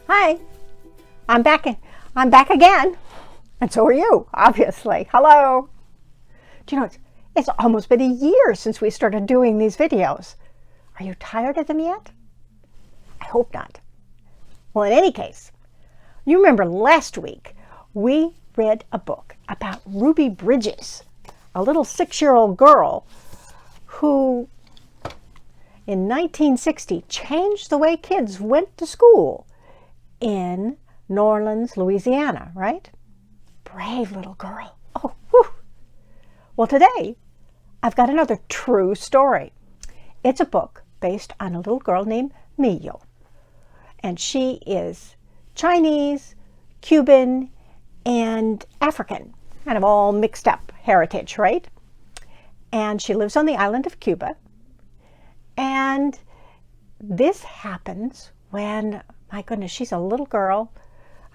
Hi, I'm back. I'm back again, and so are you, obviously. Hello. Do you know, it's almost been a year since we started doing these videos. Are you tired of them yet? I hope not. Well, in any case, you remember last week we read a book about Ruby Bridges, a little 6-year-old girl who in 1960 changed the way kids went to school in New Orleans, Louisiana, right? Brave little girl. Oh, whew. Well, today I've got another true story. It's a book based on a little girl named Mio. And she is Chinese, Cuban, and African, kind of all mixed up heritage, right? And she lives on the island of Cuba. And this happens when, my goodness, she's a little girl.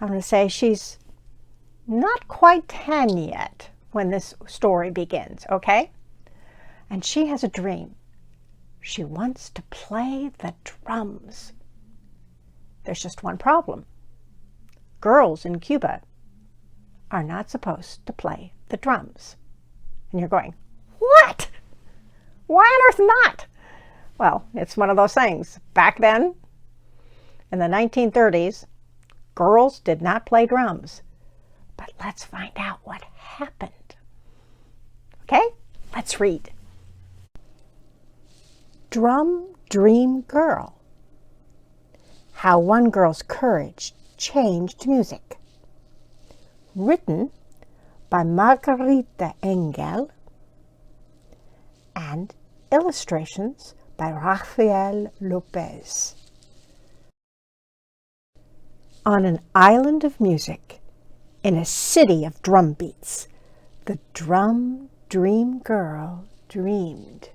I'm going to say she's not quite 10 yet when this story begins, okay? And she has a dream. She wants to play the drums. There's just one problem. Girls in Cuba are not supposed to play the drums. And you're going, what? Why on earth not? Well, it's one of those things. Back then, in the 1930s, girls did not play drums. But let's find out what happened. Okay, let's read. Drum Dream Girl. How one girl's courage changed music. Written by Margarita Engel and illustrations by Rafael Lopez. On an island of music, in a city of drum beats, the drum dream girl dreamed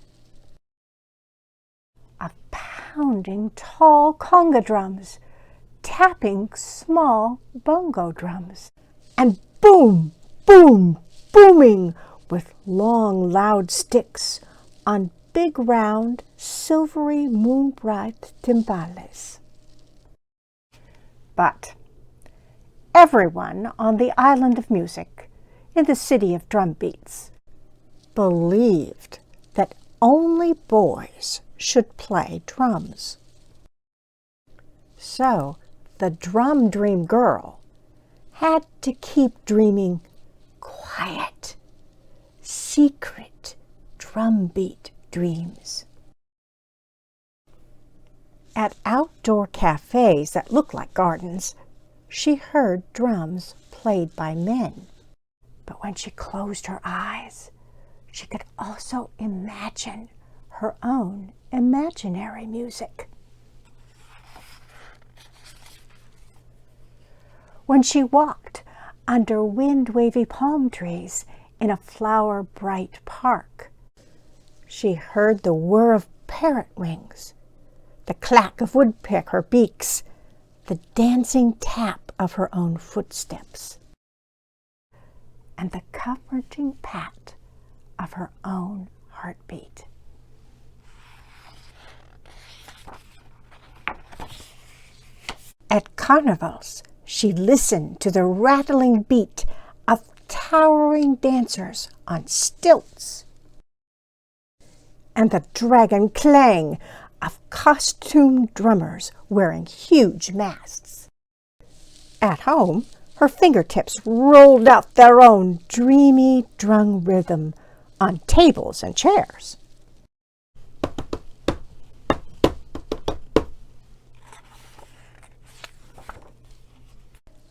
of pounding tall conga drums, tapping small bongo drums, and boom, boom, booming with long, loud sticks on big, round, silvery, moon-bright timbales. But everyone on the island of music, in the city of drum beats, believed that only boys should play drums. So the drum dream girl had to keep dreaming quiet, secret drum beat dreams. At outdoor cafes that looked like gardens, she heard drums played by men. But when she closed her eyes, she could also imagine her own imaginary music. When she walked under wind-wavy palm trees in a flower-bright park, she heard the whir of parrot wings, the clack of woodpecker beaks, the dancing tap of her own footsteps, and the comforting pat of her own heartbeat. At carnivals, she listened to the rattling beat of towering dancers on stilts and the dragon clang of costumed drummers wearing huge masks. At home, her fingertips rolled out their own dreamy drum rhythm on tables and chairs.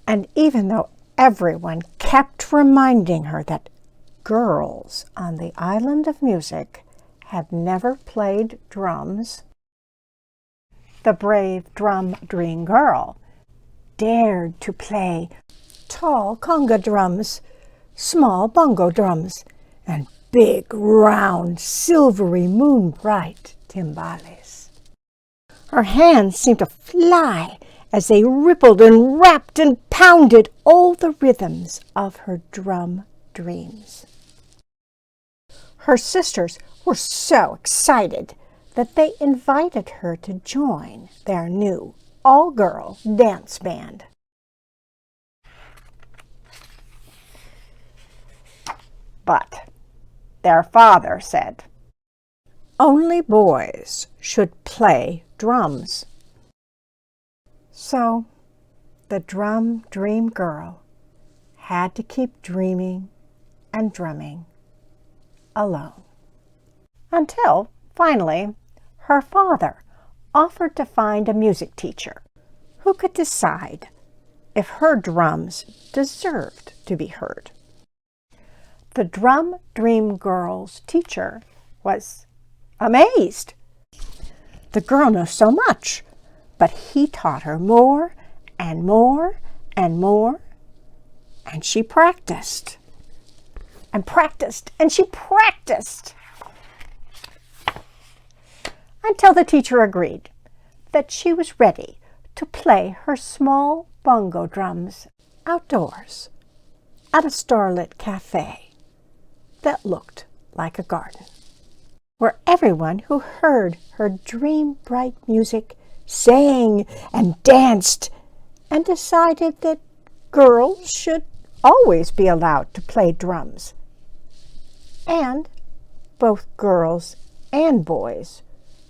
And even though everyone kept reminding her that girls on the island of music had never played drums, the brave drum dream girl dared to play tall conga drums, small bongo drums, and big, round, silvery, moon-bright timbales. Her hands seemed to fly as they rippled and rapped and pounded all the rhythms of her drum dreams. Her sisters were so excited that they invited her to join their new all-girl dance band. But their father said, only boys should play drums. So the drum dream girl had to keep dreaming and drumming alone. Until, finally, her father offered to find a music teacher who could decide if her drums deserved to be heard. The drum dream girl's teacher was amazed. The girl knows so much, but he taught her more and more and more, and she practiced and practiced and she practiced until the teacher agreed that she was ready to play her small bongo drums outdoors at a starlit cafe that looked like a garden, where everyone who heard her dream-bright music sang and danced and decided that girls should always be allowed to play drums, and both girls and boys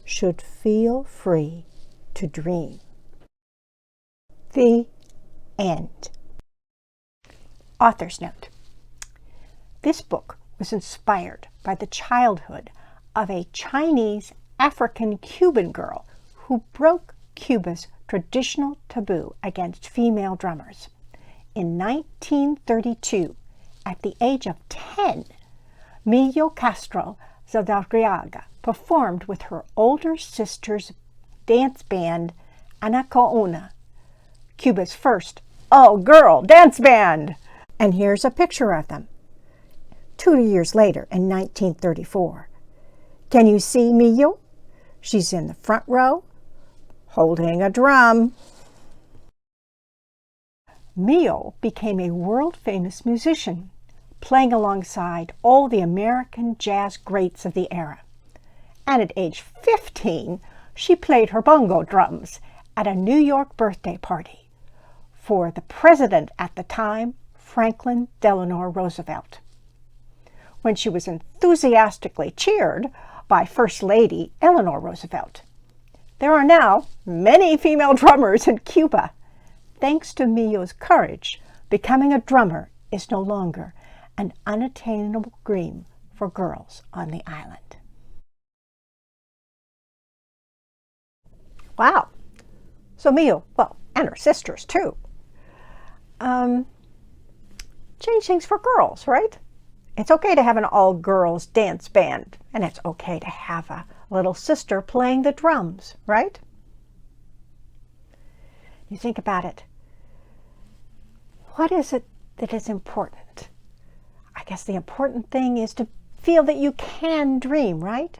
should feel free to dream. The end. Author's note. This book was inspired by the childhood of a Chinese African-Cuban girl who broke Cuba's traditional taboo against female drummers. In 1932, at the age of 10, Milo Castro Zadariaga performed with her older sister's dance band, Anacaona, Cuba's first all-girl dance band. And here's a picture of them 2 years later in 1934. Can you see Milo? She's in the front row, holding a drum. Milo became a world-famous musician, playing alongside all the American jazz greats of the era. And at age 15, she played her bongo drums at a New York birthday party for the president at the time, Franklin Delano Roosevelt, when she was enthusiastically cheered by First Lady Eleanor Roosevelt. There are now many female drummers in Cuba. Thanks to Milo's courage, becoming a drummer is no longer an unattainable dream for girls on the island. Wow. So Milo, well, and her sisters too, change things for girls, right? It's okay to have an all-girls dance band, and it's okay to have a little sister playing the drums, right? You think about it. What is it that is important? I guess the important thing is to feel that you can dream, right?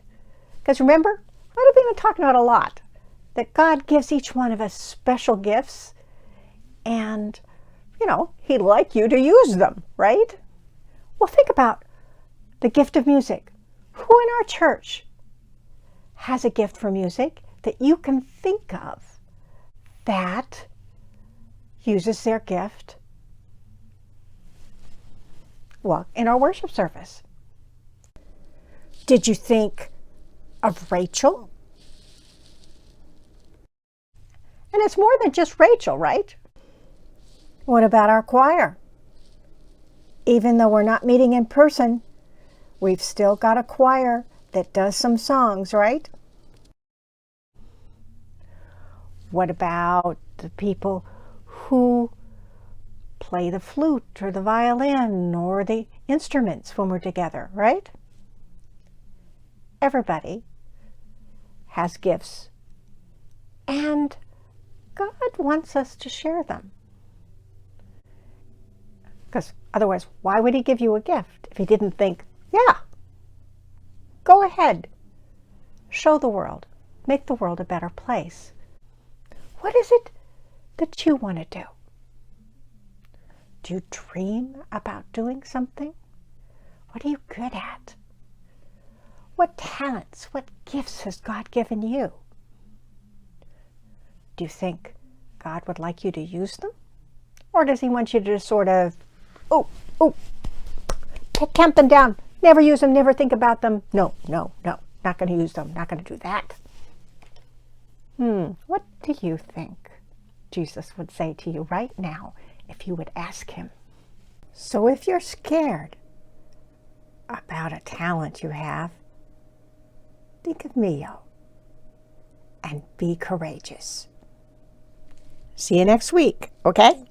Because remember, what have we been talking about a lot? That God gives each one of us special gifts, and, He'd like you to use them, right? Well, think about the gift of music. Who in our church has a gift for music that you can think of that uses their gift, well, in our worship service? Did you think of Rachel? And it's more than just Rachel, right? What about our choir? Even though we're not meeting in person, we've still got a choir that does some songs, right? What about the people who play the flute or the violin or the instruments when we're together, right? Everybody has gifts, and God wants us to share them. Because otherwise, why would He give you a gift if He didn't think, yeah, go ahead, show the world, make the world a better place? What is it that you want to do? Do you dream about doing something? What are you good at? What talents, what gifts has God given you? Do you think God would like you to use them? Or does he want you to just sort of, tamp them down, never use them, never think about them? No, not going to use them, not going to do that. What do you think Jesus would say to you right now if you would ask him? So if you're scared about a talent you have, think of Mio and be courageous. See you next week, okay?